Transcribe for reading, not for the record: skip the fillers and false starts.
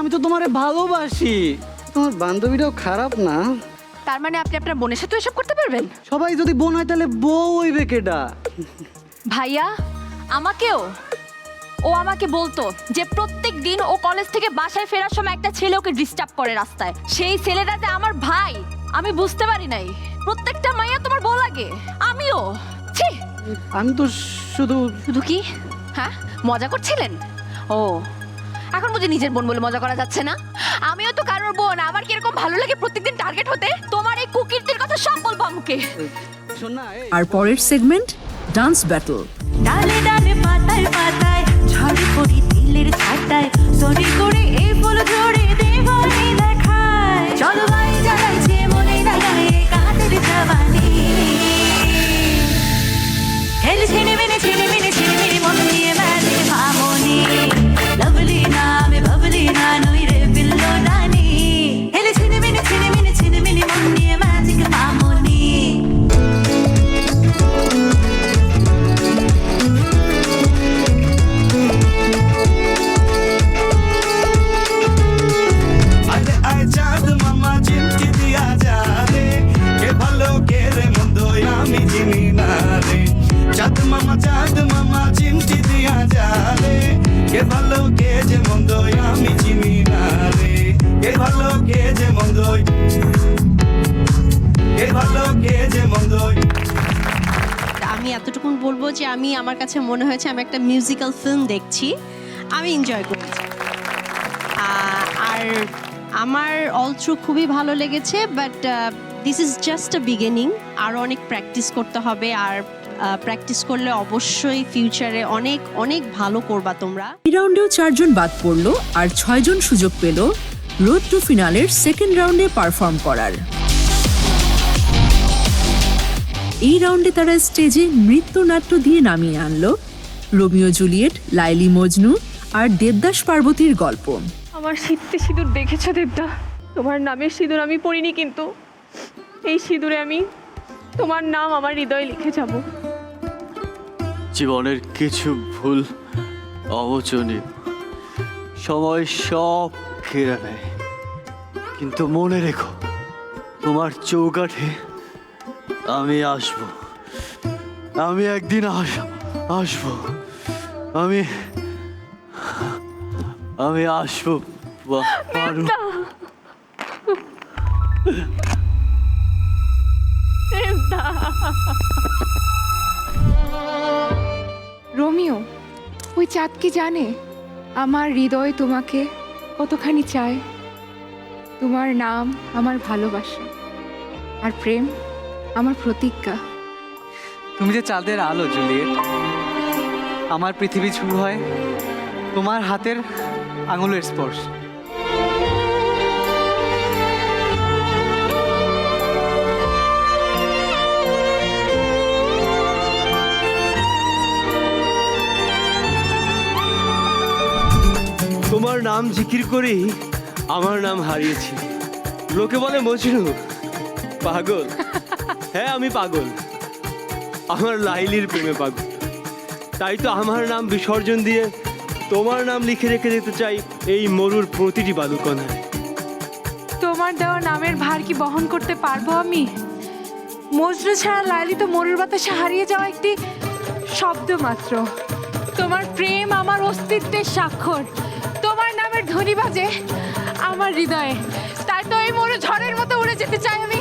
আমি তো তোমারে ভালোবাসি। তোমার বান্ধবীটাও খারাপ না। তার মানে আপনি আপনার বোনের সাথে এসব করতে পারবেন? সবাই যদি বোন হয় তাহলে বউ হইবে কেডা? ভাইয়া আমাকেও ও আমাকে বলতো যে প্রত্যেক দিন ও কলেজ থেকে বাসায় ফেরার সময় একটা ছেলে ওকে ডিস্টার্ব করে রাস্তায়। সেই ছেলেটা যে আমার ভাই আমি বুঝতে পারি নাই। প্রত্যেকটা মাইয়া তোমার বউ লাগে, আমিও। ছি, আমি তো শুধু শুধু কি হ্যাঁ মজা করছিলেন? ও এখন বুঝি নিজের বোন বলে মজা করা যাচ্ছে না? আমিও তো কারোর বোন, আমার কিরকম ভালো লাগে প্রত্যেকদিন টার্গেট হতে। তোমার এই কুকীর্তির কথা সব বলবো আমাকে। শোন না, আর পরের সেগমেন্ট ডান্স ব্যাটল। ডালে ডালে পাতায় পাতায় ঝড়ে পড়ি দিলের ছাতায় সরি করে এই ফুল ঝরে দেবনে দেখায় চলো ভাই জ্বালাইছে মনে লাগায় কাদের জবানি হেল ছেনে মেনে মন দিয়ে মেলে ভামনি লাভলি নামে বাবলি না নই রে বিল্লো রানী হেল ছেনে মেনে মন দিয়ে ম্যাজিক ভামনি চাঁদ মামা চিমটি দিয়া যা রে কে ভালো কে রে মন্দ আমি চিনি না রে চাঁদ মামা চিমটি দিয়া যা রে কে ভালো কে যে মন্দ আমি চিনি না রে কে ভালো কে যে মন্দ কে ভালো কে যে মন্দ। আমি এতটুকুন বলবো যে আমার কাছে মনে হয়েছে আমি একটা মিউজিক্যাল ফিল্ম দেখছি, আমি এনজয় করেছি। আর আমার অল থ্রু খুবই ভালো লেগেছে, but this is just a beginning. আরও অনেক প্র্যাকটিস করতে হবে, আর প্র্যাকটিস করলে অবশ্যই ফিউচারে অনেক অনেক ভালো করবা তোমরা। এই রাউন্ডেও 4 জন বাদ পড়লো আর 6 জন সুযোগ পেল রোড টু ফিনালের সেকেন্ড রাউন্ডে পারফর্ম করার। এই রাউন্ডে তারা স্টেজে নৃত্যনাট্য দিয়ে নামিয়ে আনলো রোমিও জুলিয়েট, লাইলি মজনু আর দেবদাস পার্বতীর গল্প। আমার শীতে সিঁদুর দেখেছো দেবদা? তোমার নামের সিঁদুর আমি পড়িনি, কিন্তু এই সিঁদুরে আমি তোমার নাম আমার হৃদয়ে লিখে যাব। জীবনের কিছু ভুল অমোচনীয়, সময় সব কেড়ে নেয়, কিন্তু মনে রেখো তোমার চৌকাঠে আমি আসবো। আমি একদিন আসবো। আমি আসবো পারু। রোমিও, ওই চাঁদ কি জানে আমার হৃদয় তোমাকে কতখানি চায়? তোমার নাম আমার ভালোবাসা, আর প্রেম আমার প্রতিজ্ঞা। তুমি যে চাঁদের আলো জুলিয়েট, আমার পৃথিবী শুরু হয় তোমার হাতের আঙুলের স্পর্শ। তোমার নাম জিকির করেই আমার নাম হারিয়েছি। লোকে বলে মজনু পাগল। হ্যাঁ আমি পাগল, আমার লাইলির প্রেমে পাগল। তাই তো আমার নাম বিসর্জন দিয়ে তোমার নাম লিখে রেখে যেতে চাই এই মরুর প্রতিটি বালুকণায়। তোমার দেওয়া নামের ভার কি বহন করতে পারবো আমি? মজনু ছাড়া লাইলি তো মরুর বাতাসে হারিয়ে যাওয়া একটি শব্দ মাত্র। তোমার প্রেম আমার অস্তিত্বের স্বাক্ষর, তোমার নামের ধ্বনি বাজে আমার হৃদয়ে। তাই তো এই মরু ঝড়ের মতো উড়ে যেতে চাই আমি।